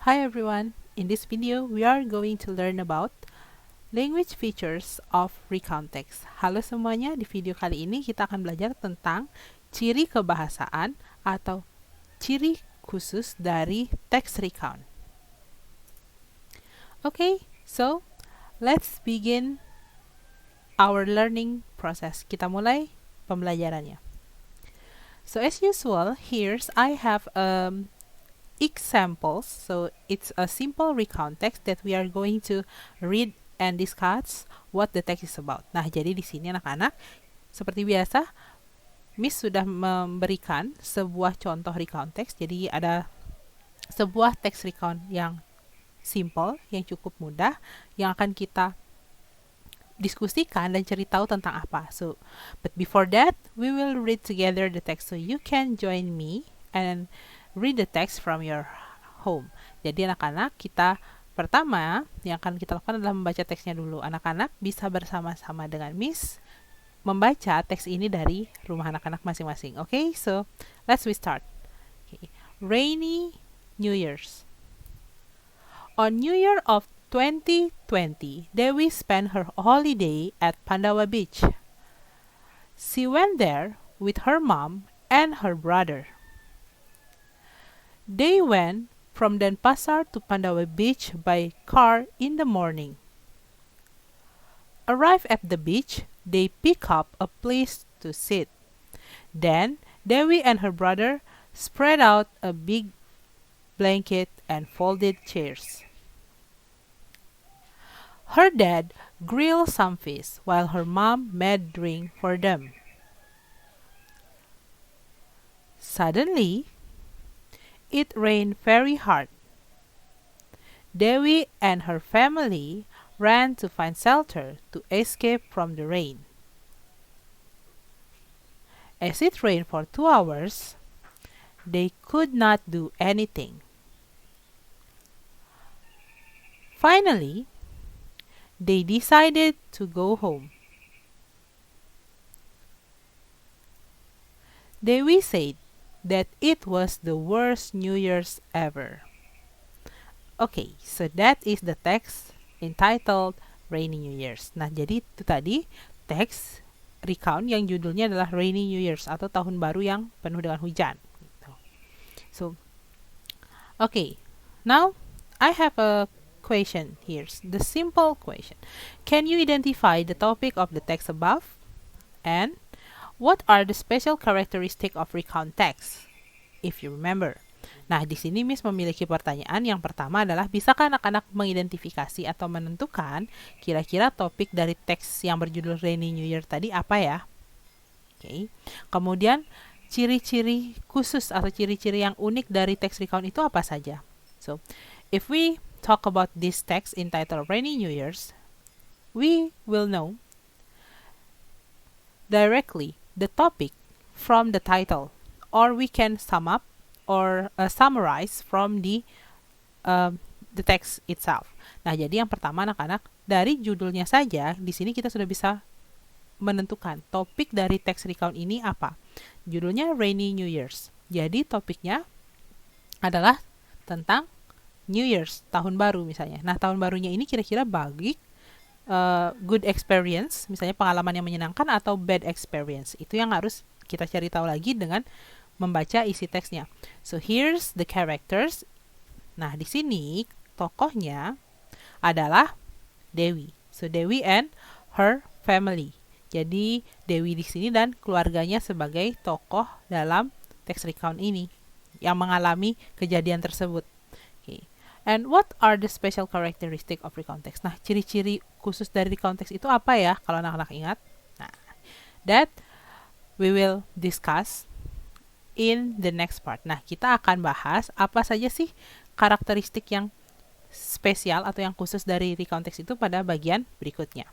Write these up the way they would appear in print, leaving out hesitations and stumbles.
Hi everyone, in this video we are going to learn about language features of recount text. Halo semuanya, di video kali ini kita akan belajar tentang ciri kebahasaan atau ciri khusus dari text recount. Okay, so let's begin our learning process. Kita mulai pembelajarannya. So as usual, here's I have examples. So it's a simple recount text that we are going to read and discuss what the text is about. Nah, jadi di sini anak-anak, seperti biasa, Miss sudah memberikan sebuah contoh recount text. Jadi ada sebuah text recount yang simple, yang cukup mudah, yang akan kita diskusikan dan cari tahu tentang apa. So, but before that, we will read together the text. So you can join me and read the text from your home. Jadi anak-anak, kita pertama yang akan kita lakukan adalah membaca teksnya dulu. Anak-anak bisa bersama-sama dengan Miss membaca teks ini dari rumah anak-anak masing-masing. Okay, so let's start. Okay. Rainy New Year's. On New Year of 2020, Dewi spent her holiday at Pandawa Beach. She went there with her mom and her brother. They went from Denpasar to Pandawa Beach by car in the morning. Arrived at the beach, they pick up a place to sit. Then, Dewi and her brother spread out a big blanket and folded chairs. Her dad grilled some fish while her mom made drink for them. Suddenly, it rained very hard. Dewi and her family ran to find shelter to escape from the rain. As it rained for 2 hours, they could not do anything. Finally, they decided to go home. Dewi said that it was the worst New Year's ever. Okay, so that is the text entitled Rainy New Year's. Nah, jadi itu tadi teks recount yang judulnya adalah Rainy New Year's atau tahun baru yang penuh dengan hujan. So, okay, now I have a question here. The simple question. Can you identify the topic of the text above? And what are the special characteristic of recount text? If you remember. Nah, di sini Miss memiliki pertanyaan. Yang pertama adalah, bisakah anak-anak mengidentifikasi atau menentukan kira-kira topik dari teks yang berjudul Rainy New Year tadi apa ya? Okay. Kemudian, ciri-ciri khusus atau ciri-ciri yang unik dari teks recount itu apa saja? So, if we talk about this text entitled Rainy New Year's, we will know directly the topic from the title, or we can sum up or summarize from the text itself. Nah, jadi yang pertama anak-anak, dari judulnya saja di sini kita sudah bisa menentukan topik dari text recount ini apa. Judulnya Rainy New Year's. Jadi topiknya adalah tentang New Year's, tahun baru misalnya. Nah, tahun barunya ini kira-kira bagi good experience, misalnya pengalaman yang menyenangkan atau bad experience. Itu yang harus kita cari tahu lagi dengan membaca isi teksnya. So, here's the characters. Nah, di sini tokohnya adalah Dewi. So, Dewi and her family. Jadi, Dewi di sini dan keluarganya sebagai tokoh dalam text recount ini yang mengalami kejadian tersebut. Okay. And what are the special characteristic of recount text? Nah, ciri-ciri khusus dari recount text itu apa ya? Kalau anak-anak ingat. Nah, that we will discuss in the next part. Nah, kita akan bahas apa saja sih karakteristik yang spesial atau yang khusus dari recount text itu pada bagian berikutnya.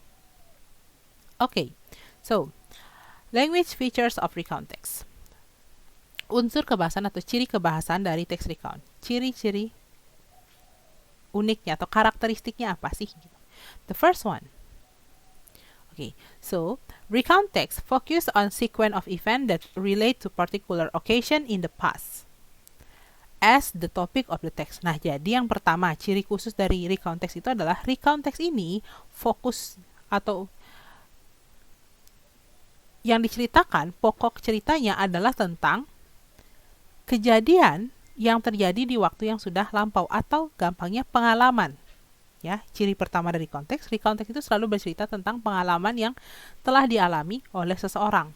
Okay, so language features of recount text. Unsur kebahasan atau ciri kebahasan dari text recount. Ciri-ciri uniknya atau karakteristiknya apa sih? The first one. Okay, so recount text focus on sequence of events that relate to particular occasion in the past. as the topic of the text. Nah, jadi yang pertama, ciri khusus dari recount text itu adalah recount text ini fokus atau yang diceritakan, pokok ceritanya adalah tentang kejadian yang terjadi di waktu yang sudah lampau atau gampangnya pengalaman. Ya, ciri pertama dari konteks, recount text itu selalu bercerita tentang pengalaman yang telah dialami oleh seseorang.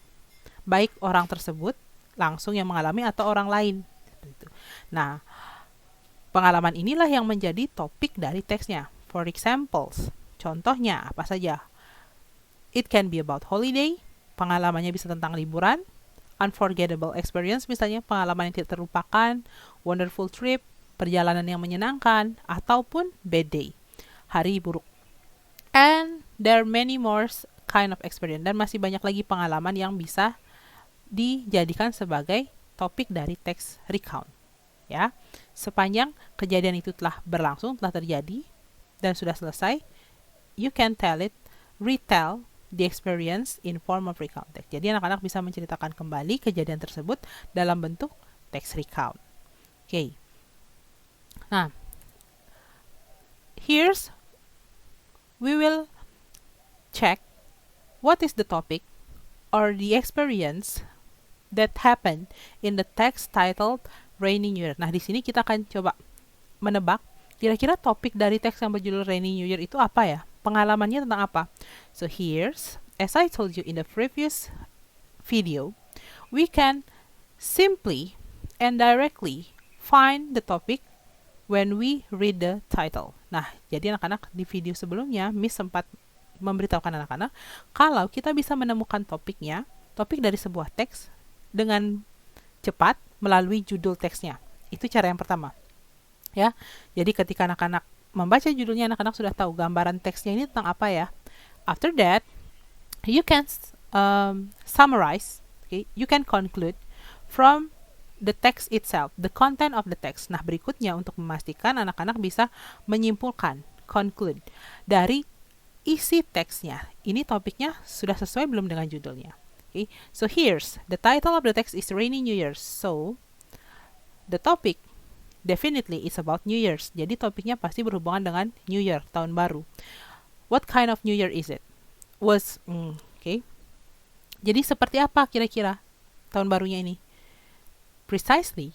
Baik orang tersebut langsung yang mengalami atau orang lain. Nah, pengalaman inilah yang menjadi topik dari teksnya. For examples, contohnya apa saja? It can be about holiday, pengalamannya bisa tentang liburan. Unforgettable experience, misalnya pengalaman yang tidak terlupakan. Wonderful trip, perjalanan yang menyenangkan. Ataupun bad day, hari buruk. And there are many more kind of experience. Dan masih banyak lagi pengalaman yang bisa dijadikan sebagai topik dari teks recount. Ya, sepanjang kejadian itu telah berlangsung, telah terjadi, dan sudah selesai, you can retell the experience in form of recount text. Jadi anak-anak bisa menceritakan kembali kejadian tersebut dalam bentuk teks recount. Okay. Nah, we will check what is the topic or the experience that happened in the text titled Rainy New Year. Nah, di sini kita akan coba menebak kira-kira topik dari teks yang berjudul Rainy New Year itu apa ya? Pengalamannya tentang apa? So here's, as I told you in the previous video, we can simply and directly find the topic when we read the title. Nah, jadi anak-anak di video sebelumnya, Miss sempat memberitahukan anak-anak kalau kita bisa menemukan topiknya, topik dari sebuah teks dengan cepat melalui judul teksnya. Itu cara yang pertama. Ya, jadi ketika anak-anak membaca judulnya, anak-anak sudah tahu gambaran teksnya ini tentang apa ya. After that, you can summarize, okay? You can conclude from the text itself, the content of the text. Nah, berikutnya untuk memastikan anak-anak bisa menyimpulkan, conclude, dari isi teksnya. Ini topiknya sudah sesuai belum dengan judulnya. Okay? So here's, the title of the text is Rainy New Year. So, the topic definitely is about New Year's. Jadi topiknya pasti berhubungan dengan New Year, tahun baru. What kind of New Year is it? Okay. Jadi seperti apa kira-kira tahun barunya ini? Precisely,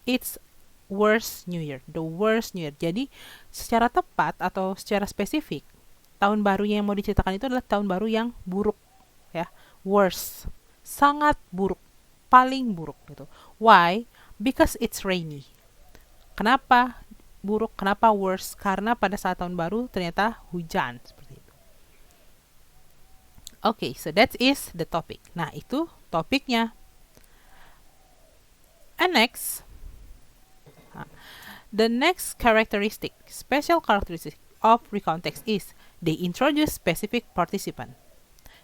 it's worst New Year, the worst New Year. Jadi secara tepat atau secara spesifik, tahun barunya yang mau diceritakan itu adalah tahun baru yang buruk, ya, worst, sangat buruk, paling buruk gitu. Why? Because it's rainy. Kenapa buruk? Kenapa worse? Karena pada saat tahun baru ternyata hujan seperti itu. Okay, so that is the topic. Nah, itu topiknya. And next, the next characteristic, special characteristic of recount text is they introduce specific participant.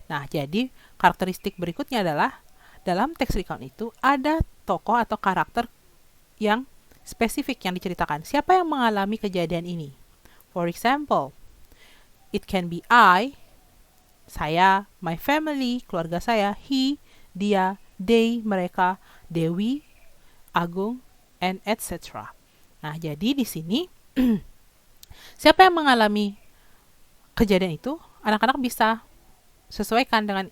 Nah, jadi karakteristik berikutnya adalah dalam teks recount itu ada tokoh atau karakter yang spesifik yang diceritakan. Siapa yang mengalami kejadian ini? For example, it can be I, saya, my family, keluarga saya, he, dia, they, mereka, Dewi, Agung, and etc. Nah, jadi di sini siapa yang mengalami kejadian itu? Anak-anak bisa sesuaikan dengan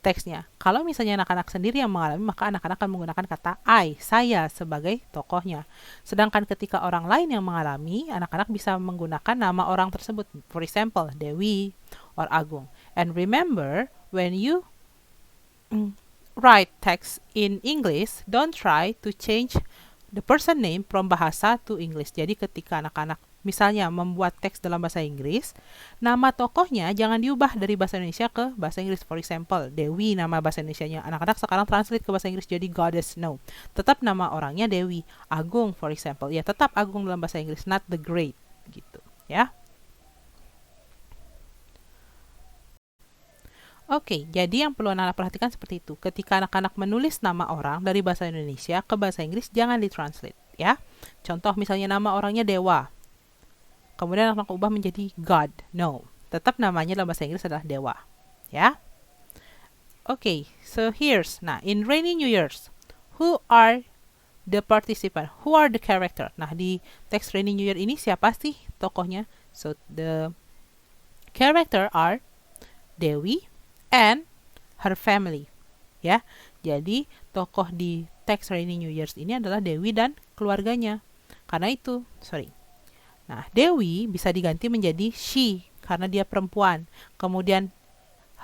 teksnya. Kalau misalnya anak-anak sendiri yang mengalami, maka anak-anak akan menggunakan kata I, saya sebagai tokohnya. Sedangkan ketika orang lain yang mengalami, anak-anak bisa menggunakan nama orang tersebut. For example, Dewi or Agung. And remember, when you write text in English, don't try to change the person name from bahasa to English. Jadi ketika anak-anak misalnya membuat teks dalam bahasa Inggris, nama tokohnya jangan diubah dari bahasa Indonesia ke bahasa Inggris. For example, Dewi nama bahasa Indonesianya. Anak-anak sekarang translate ke bahasa Inggris jadi Goddess. No. Tetap nama orangnya Dewi. Agung, for example. Ya, tetap Agung dalam bahasa Inggris, not the Great. Gitu. Ya. Oke, jadi yang perlu anak-anak perhatikan seperti itu. Ketika anak-anak menulis nama orang dari bahasa Indonesia ke bahasa Inggris, jangan ditranslate. Ya. Contoh misalnya nama orangnya Dewa. Kemudian anak-anak ubah menjadi God. No. Tetap namanya dalam bahasa Inggris adalah Dewa. Ya. Okay, so here's, nah, in Rainy New Year's, who are the participant. Who are the character? Nah, di teks Rainy New Year ini siapa sih tokohnya? So, the character are Dewi and her family. Ya, jadi tokoh di teks Rainy New Year ini adalah Dewi dan keluarganya. Karena itu, Nah, Dewi bisa diganti menjadi she karena dia perempuan. Kemudian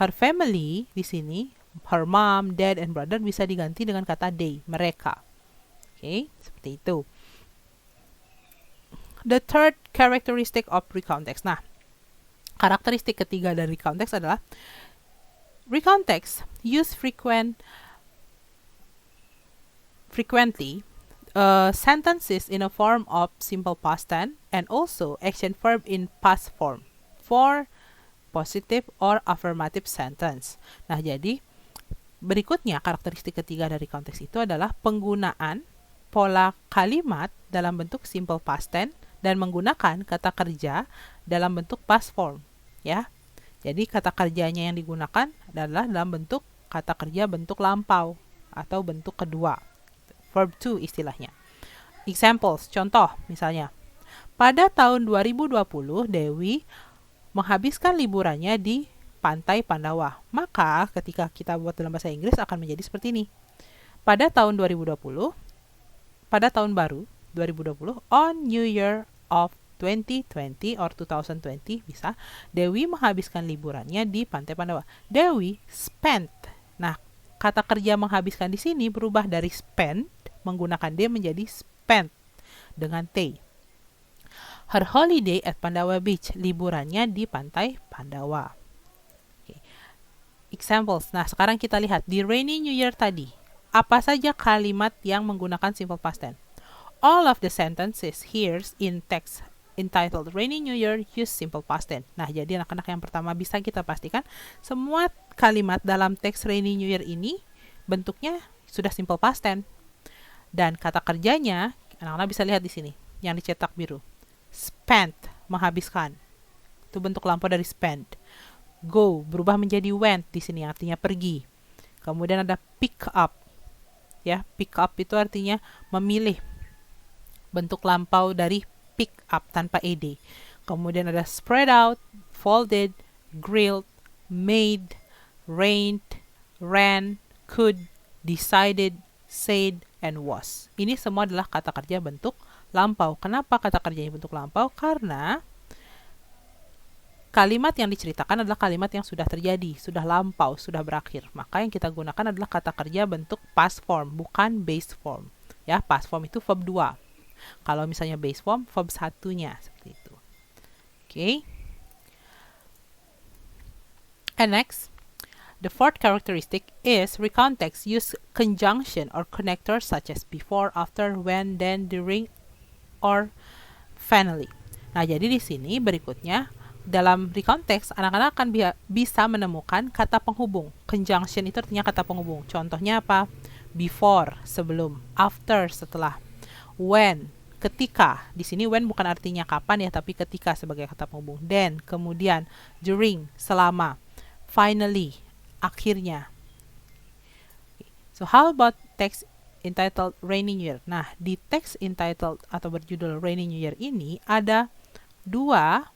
her family di sini, her mom, dad, and brother bisa diganti dengan kata they, mereka. Oke, seperti itu. The third characteristic of recount text. Nah, karakteristik ketiga dari recount text adalah recount text use frequently sentences in a form of simple past tense and also action verb in past form for positive or affirmative sentence. Nah, jadi berikutnya karakteristik ketiga dari konteks itu adalah penggunaan pola kalimat dalam bentuk simple past tense dan menggunakan kata kerja dalam bentuk past form, ya. Jadi kata kerjanya yang digunakan adalah dalam bentuk kata kerja bentuk lampau atau bentuk kedua. Verb to istilahnya. Examples, contoh misalnya. Pada tahun 2020, Dewi menghabiskan liburannya di Pantai Pandawa. Maka ketika kita buat dalam bahasa Inggris akan menjadi seperti ini. Pada tahun 2020, pada tahun baru 2020, on New Year of 2020 or 2020 bisa, Dewi menghabiskan liburannya di Pantai Pandawa. Dewi spent. Nah, kata kerja menghabiskan di sini berubah dari spend menggunakan D menjadi spent dengan T. Her holiday at Pandawa Beach, liburannya di Pantai Pandawa. Okay. Examples. Nah, sekarang kita lihat di Rainy New Year tadi. Apa saja kalimat yang menggunakan simple past tense? All of the sentences here in text entitled Rainy New Year use simple past tense. Nah, jadi anak-anak yang pertama bisa kita pastikan semua kalimat dalam teks Rainy New Year ini bentuknya sudah simple past tense. Dan kata kerjanya, anak-anak bisa lihat di sini, yang dicetak biru. Spent, menghabiskan. Itu bentuk lampau dari spend. Go, berubah menjadi went di sini, artinya pergi. Kemudian ada pick up. Ya, pick up itu artinya memilih. Bentuk lampau dari pick up tanpa ed. Kemudian ada spread out, folded, grilled, made, rained, ran, could, decided, said, and was. Ini semua adalah kata kerja bentuk lampau. Kenapa kata kerjanya bentuk lampau? Karena kalimat yang diceritakan adalah kalimat yang sudah terjadi, sudah lampau, sudah berakhir. Maka yang kita gunakan adalah kata kerja bentuk past form, bukan base form. Ya, past form itu verb 2. Kalau misalnya base form, verb 1-nya seperti itu. Okay. And next, the fourth characteristic is recount text use conjunction or connectors such as before, after, when, then, during, or finally. Nah, jadi di sini berikutnya dalam recount text anak-anak akan bisa menemukan kata penghubung. Conjunction itu artinya kata penghubung. Contohnya apa? Before, sebelum, after, setelah, when, ketika. Di sini when bukan artinya kapan ya, tapi ketika sebagai kata penghubung. Then, kemudian, during, selama, finally, akhirnya. So how about text entitled Rainy New Year? Nah, di teks entitled atau berjudul Rainy New Year ini ada dua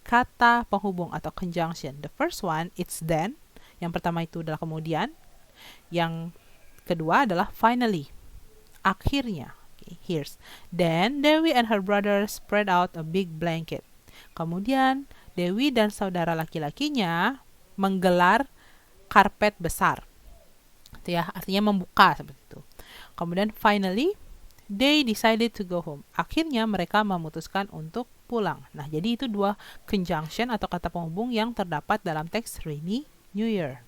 kata penghubung atau conjunction. The first one, it's then. Yang pertama itu adalah kemudian. Yang kedua adalah finally. Akhirnya. Okay, here's. Then, Dewi and her brother spread out a big blanket. Kemudian, Dewi dan saudara laki-lakinya menggelar karpet besar. Itu ya, artinya membuka seperti itu. Kemudian finally they decided to go home. Akhirnya mereka memutuskan untuk pulang. Nah, jadi itu dua conjunction atau kata penghubung yang terdapat dalam teks Rainy New Year.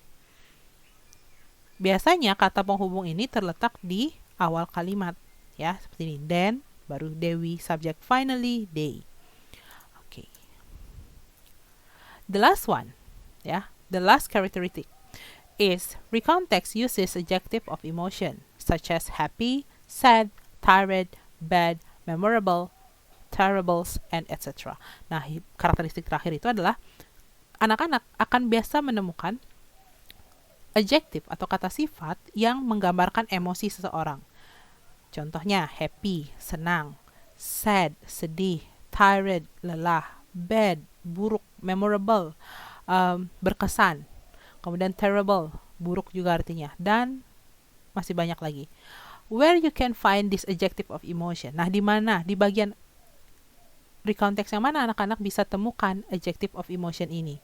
Biasanya kata penghubung ini terletak di awal kalimat, ya, seperti ini. Then baru Dewi, subject, finally they. Okay. The last one, ya, the last characteristic is recount text uses adjective of emotion such as happy, sad, tired, bad, memorable, terribles, and etc. Nah, karakteristik terakhir itu adalah anak-anak akan biasa menemukan adjektif atau kata sifat yang menggambarkan emosi seseorang. Contohnya happy, senang, sad, sedih, tired, lelah, bad, buruk, memorable, berkesan, kemudian terrible, buruk juga artinya, dan masih banyak lagi. Where you can find this adjective of emotion. Nah, di mana? Di bagian recount text yang mana anak-anak bisa temukan adjective of emotion ini?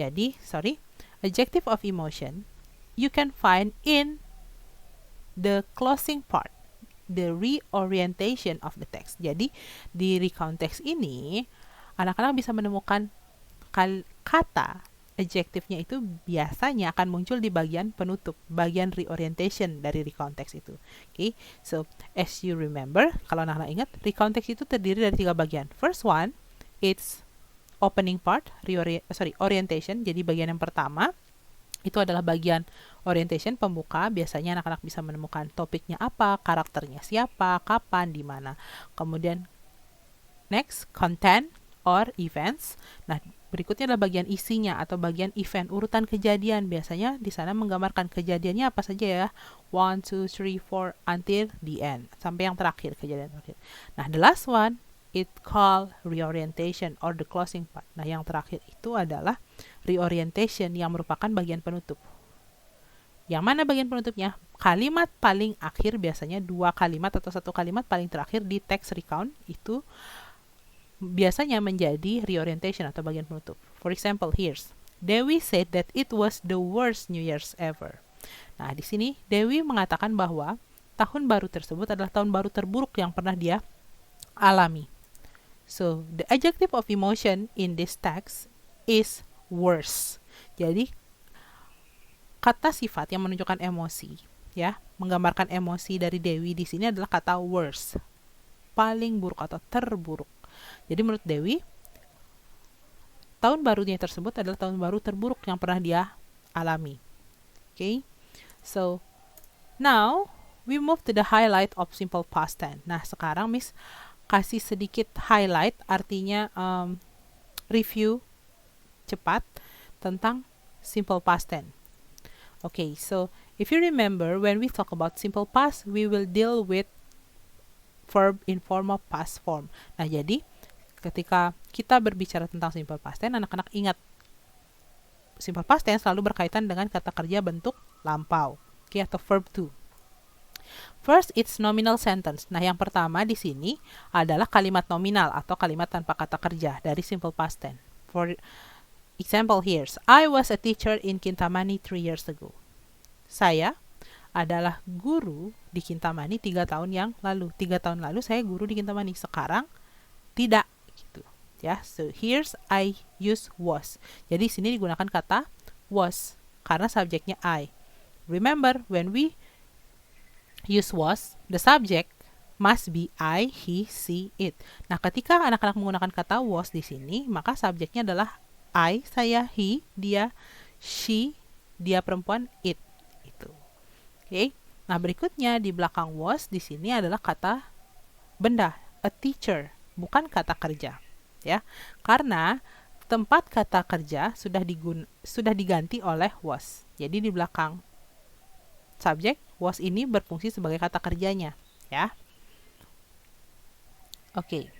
Jadi, adjective of emotion you can find in the closing part, the reorientation of the text. Jadi, di recount text ini, anak-anak bisa menemukan kata adjektifnya itu biasanya akan muncul di bagian penutup, bagian reorientation dari recount text itu. Okay, so as you remember, kalau anak-anak ingat, recount text itu terdiri dari 3 bagian. First one, it's opening part, orientation. Jadi bagian yang pertama itu adalah bagian orientation, pembuka. Biasanya anak-anak bisa menemukan topiknya apa, karakternya siapa, kapan, di mana. Kemudian next, content or events. Nah, berikutnya adalah bagian isinya atau bagian event, urutan kejadian. Biasanya di sana menggambarkan kejadiannya apa saja ya. 1, 2, 3, 4 until the end. Sampai yang terakhir, kejadian terakhir. Nah, the last one, it called reorientation or the closing part. Nah, yang terakhir itu adalah reorientation yang merupakan bagian penutup. Yang mana bagian penutupnya? Kalimat paling akhir, biasanya 2 kalimat atau 1 kalimat paling terakhir di text recount itu biasanya menjadi reorientation atau bagian penutup. For example, here's Dewi said that it was the worst New Year's ever. Nah, di sini Dewi mengatakan bahwa tahun baru tersebut adalah tahun baru terburuk yang pernah dia alami. So, the adjective of emotion in this text is worse. Jadi, kata sifat yang menunjukkan emosi, ya, menggambarkan emosi dari Dewi di sini adalah kata worse. Paling buruk atau terburuk. Jadi menurut Dewi, tahun barunya tersebut adalah tahun baru terburuk yang pernah dia alami. Okay? So, now we move to the highlight of simple past tense. Nah, sekarang Miss kasih sedikit highlight, artinya review cepat tentang simple past tense. Okay, so if you remember, when we talk about simple past, we will deal with verb in form of past form. Nah, jadi ketika kita berbicara tentang simple past tense, anak-anak ingat simple past tense selalu berkaitan dengan kata kerja bentuk lampau, okay, atau verb to. First, it's nominal sentence. Nah, yang pertama di sini adalah kalimat nominal atau kalimat tanpa kata kerja dari simple past tense. For example, here's I was a teacher in Kintamani 3 years ago. Saya adalah guru di Kintamani 3 tahun yang lalu. 3 tahun lalu saya guru di Kintamani. Sekarang tidak, gitu. Ya, so here's I use was. Jadi sini digunakan kata was karena subjeknya I. Remember, when we use was, the subject must be I, he, she, it. Nah, ketika anak-anak menggunakan kata was di sini, maka subjeknya adalah I, saya, he, dia, she, dia perempuan, it. Okay. Nah, berikutnya di belakang was di sini adalah kata benda, a teacher, bukan kata kerja, ya. Karena tempat kata kerja sudah diganti oleh was. Jadi di belakang subjek was ini berfungsi sebagai kata kerjanya, ya. Oke.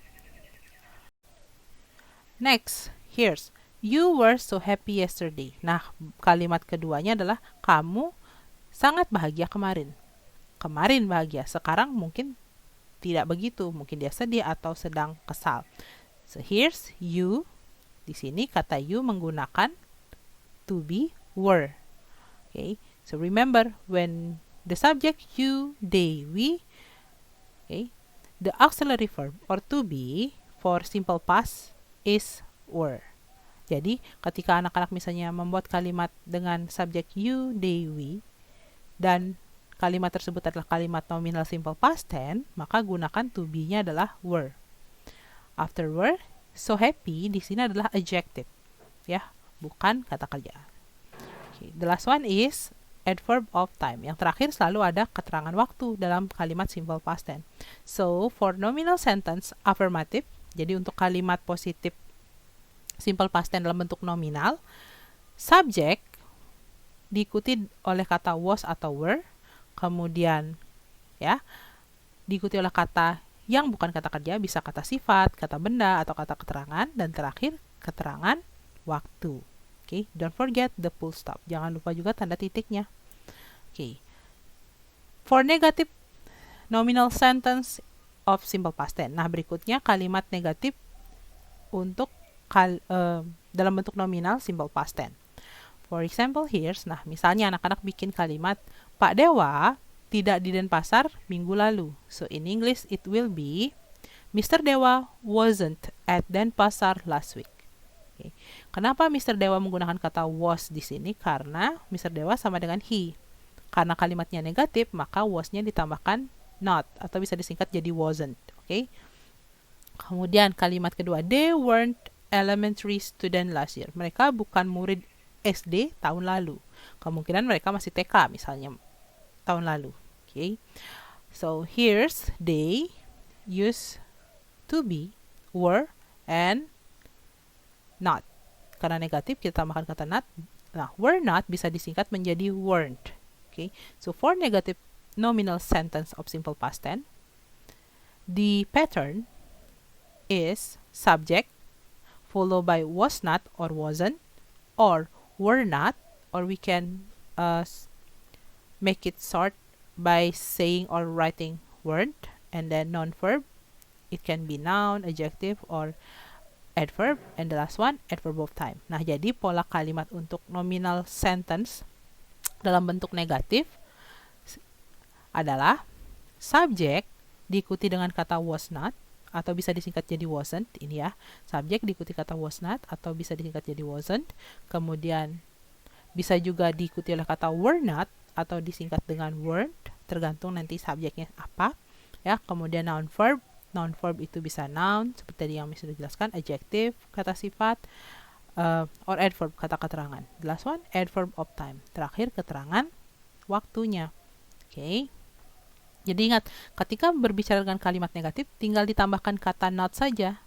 Next, here's you were so happy yesterday. Nah, kalimat keduanya adalah kamu sangat bahagia kemarin. Kemarin bahagia, sekarang mungkin tidak begitu. Mungkin dia sedih atau sedang kesal. So here's you. Di sini kata you menggunakan to be were. Okay. So remember, when the subject you, they, we, okay, the auxiliary verb or to be for simple past is were. Jadi ketika anak-anak misalnya membuat kalimat dengan subjek you, they, we, dan kalimat tersebut adalah kalimat nominal simple past tense, maka gunakan to be-nya adalah were. After were, so happy di sini adalah adjective, ya, bukan kata kerja. Okay. The last one is adverb of time. Yang terakhir selalu ada keterangan waktu dalam kalimat simple past tense. So for nominal sentence affirmative, jadi untuk kalimat positif simple past tense dalam bentuk nominal, subject diikuti oleh kata was atau were, kemudian ya diikuti oleh kata yang bukan kata kerja, bisa kata sifat, kata benda, atau kata keterangan, dan terakhir keterangan waktu. Oke, don't forget the full stop. Jangan lupa juga tanda titiknya. Oke. For negative nominal sentence of simple past tense. Nah, berikutnya kalimat negatif untuk dalam bentuk nominal simple past tense. For example, here's, nah misalnya anak-anak bikin kalimat, Pak Dewa tidak di Denpasar minggu lalu. So in English it will be, Mr. Dewa wasn't at Denpasar last week. Okay. Kenapa Mr. Dewa menggunakan kata was di sini? Karena Mr. Dewa sama dengan he. Karena kalimatnya negatif, maka was-nya ditambahkan not, atau bisa disingkat jadi wasn't. Okay. Kemudian kalimat kedua, they weren't elementary student last year. Mereka bukan murid SD tahun lalu. Kemungkinan mereka masih TK misalnya tahun lalu. Okay. So here's they use to be, were, and not. Karena negatif kita tambahkan kata not. Nah, were not bisa disingkat menjadi weren't. Okay. So for negative nominal sentence of simple past tense, the pattern is subject followed by was not or wasn't, or were not, or we can make it short by saying or writing weren't, and then non-verb. It can be noun, adjective, or adverb, and the last one, adverb of time. Nah, jadi pola kalimat untuk nominal sentence dalam bentuk negatif adalah subject diikuti dengan kata was not, atau bisa disingkat jadi wasn't, ini ya, subjek diikuti kata was not, atau bisa disingkat jadi wasn't, kemudian bisa juga diikuti oleh kata were not, atau disingkat dengan weren't, tergantung nanti subjeknya apa, ya. Kemudian noun verb itu bisa noun, seperti tadi yang sudah dijelaskan, adjective, kata sifat, or adverb, kata keterangan. The last one, adverb of time, terakhir keterangan waktunya. Oke. Jadi ingat, ketika berbicara dengan kalimat negatif, tinggal ditambahkan kata not saja,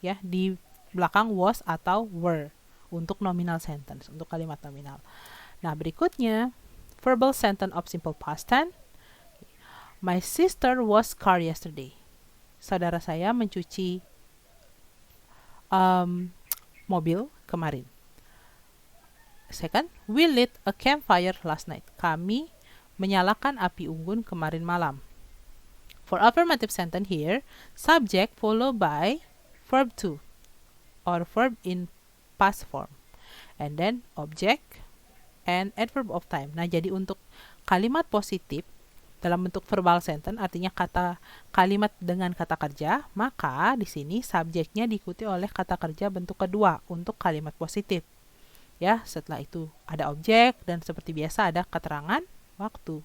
ya, di belakang was atau were untuk nominal sentence, untuk kalimat nominal. Nah, berikutnya, verbal sentence of simple past tense. My sister was car yesterday. Saudara saya mencuci mobil kemarin. Second, we lit a campfire last night. Kami menyalakan api unggun kemarin malam. For affirmative sentence here, subject followed by verb to or verb in past form, and then object and adverb of time. Nah, jadi untuk kalimat positif dalam bentuk verbal sentence, artinya kalimat dengan kata kerja, maka di sini subjeknya diikuti oleh kata kerja bentuk kedua untuk kalimat positif. Ya, setelah itu ada objek dan seperti biasa ada keterangan waktu.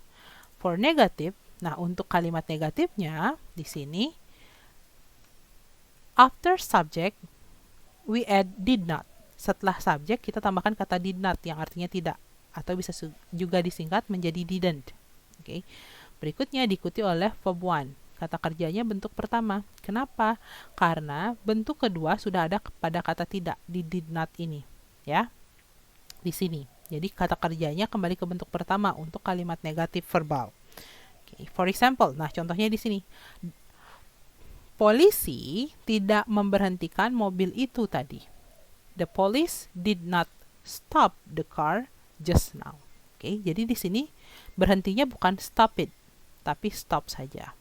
For negatif, nah untuk kalimat negatifnya di sini after subject we add did not. Setelah subjek kita tambahkan kata did not yang artinya tidak, atau bisa juga disingkat menjadi didn't. Oke. Berikutnya diikuti oleh verb one. Kata kerjanya bentuk pertama. Kenapa? Karena bentuk kedua sudah ada pada kata tidak di did not ini, ya. Di sini. Jadi kata kerjanya kembali ke bentuk pertama untuk kalimat negatif verbal. Okay. For example, nah contohnya di sini. Polisi tidak memberhentikan mobil itu tadi. The police did not stop the car just now. Okay, jadi di sini berhentinya bukan stop it, tapi stop saja.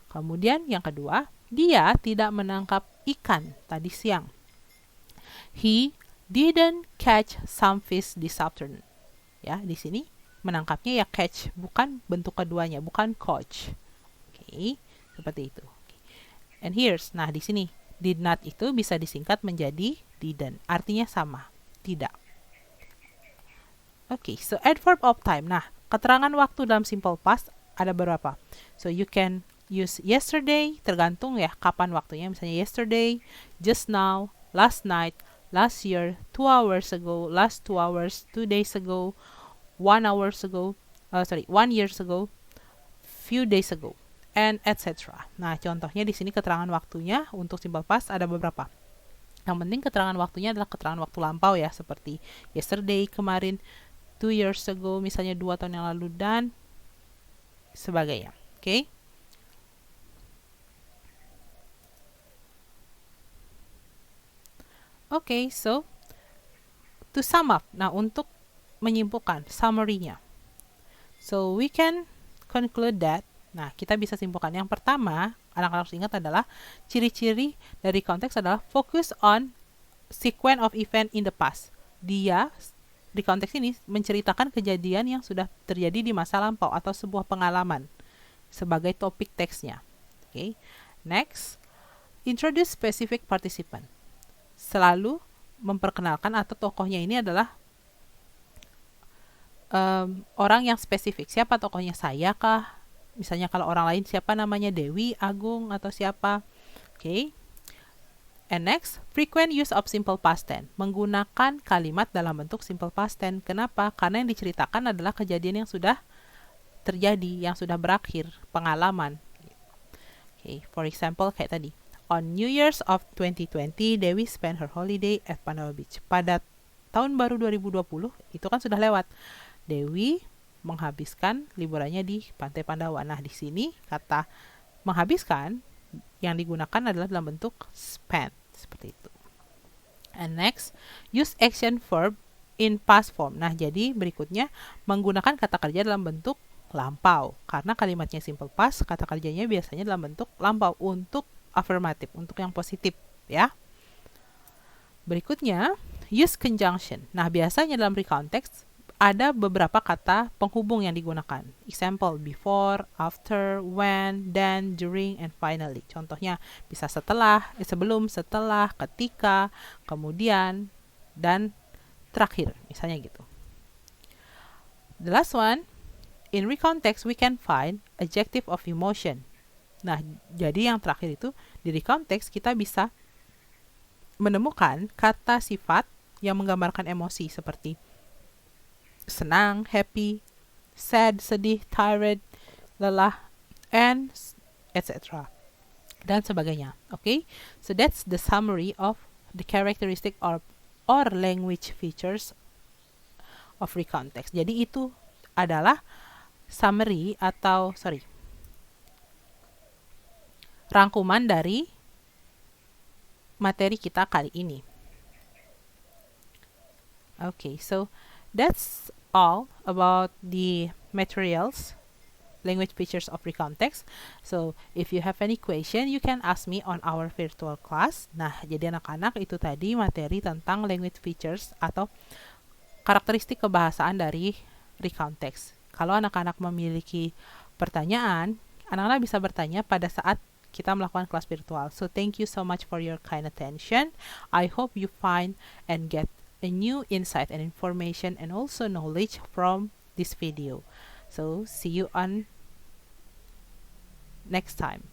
Kemudian yang kedua, dia tidak menangkap ikan tadi siang. He didn't catch some fish this afternoon. Ya, di sini menangkapnya ya catch, bukan bentuk keduanya, bukan catch. Oke, seperti itu. And here's, nah di sini did not itu bisa disingkat menjadi didn't. Artinya sama, tidak. Oke, so adverb of time. Nah, keterangan waktu dalam simple past ada berapa? So you can use yesterday, tergantung ya kapan waktunya. Misalnya yesterday, just now, last night, last year, 2 hours ago, last 2 hours, 2 days ago, 1 hours ago, 1 years ago, few days ago, and etc. Nah, contohnya di sini keterangan waktunya untuk simple past ada beberapa. Yang penting keterangan waktunya adalah keterangan waktu lampau ya, seperti yesterday, kemarin, 2 years ago, misalnya 2 tahun yang lalu, dan sebagainya. Oke. Okay, so to sum up, nah untuk menyimpulkan summary-nya. So we can conclude that, nah kita bisa simpulkan yang pertama, anak-anak harus ingat adalah ciri-ciri dari konteks adalah focus on sequence of event in the past. Dia di konteks ini menceritakan kejadian yang sudah terjadi di masa lampau atau sebuah pengalaman sebagai topik teksnya. Okay. Next, introduce specific participant. Selalu memperkenalkan atau tokohnya ini adalah orang yang spesifik. Siapa tokohnya, saya kah? Misalnya kalau orang lain siapa namanya, Dewi, Agung, atau siapa. Okay. And next, frequent use of simple past tense. Menggunakan kalimat dalam bentuk simple past tense. Kenapa? Karena yang diceritakan adalah kejadian yang sudah terjadi, yang sudah berakhir, pengalaman. Okay, for example kayak tadi. On New Year's of 2020, Dewi spent her holiday at Pandawa Beach. Pada tahun baru 2020, itu kan sudah lewat. Dewi menghabiskan liburannya di Pantai Pandawa. Nah, di sini kata menghabiskan yang digunakan adalah dalam bentuk spent, seperti itu. And next, use action verb in past form. Nah, jadi berikutnya menggunakan kata kerja dalam bentuk lampau. Karena kalimatnya simple past, kata kerjanya biasanya dalam bentuk lampau untuk affirmative, untuk yang positif, ya. Berikutnya, use conjunction. Nah, biasanya dalam recontext ada beberapa kata penghubung yang digunakan. Example, before, after, when, then, during, and finally. Contohnya bisa setelah, sebelum, setelah, ketika, kemudian, dan terakhir. Misalnya gitu. The last one, in recontext we can find adjective of emotion. Nah, jadi yang terakhir itu di recontext kita bisa menemukan kata sifat yang menggambarkan emosi seperti senang, happy, sad, sedih, tired, lelah, and etc. dan sebagainya. Okay, so that's the summary of the characteristic or language features of recontext. Jadi itu adalah summary atau rangkuman dari materi kita kali ini. Okay, so that's all about the materials, language features of recontext. So if you have any question, you can ask me on our virtual class. Nah, jadi anak-anak itu tadi materi tentang language features atau karakteristik kebahasaan dari recontext. Kalau anak-anak memiliki pertanyaan, anak-anak bisa bertanya pada saat kita melakukan kelas virtual. So thank you so much for your kind attention. I hope you find and get a new insight and information and also knowledge from this video. So see you on next time.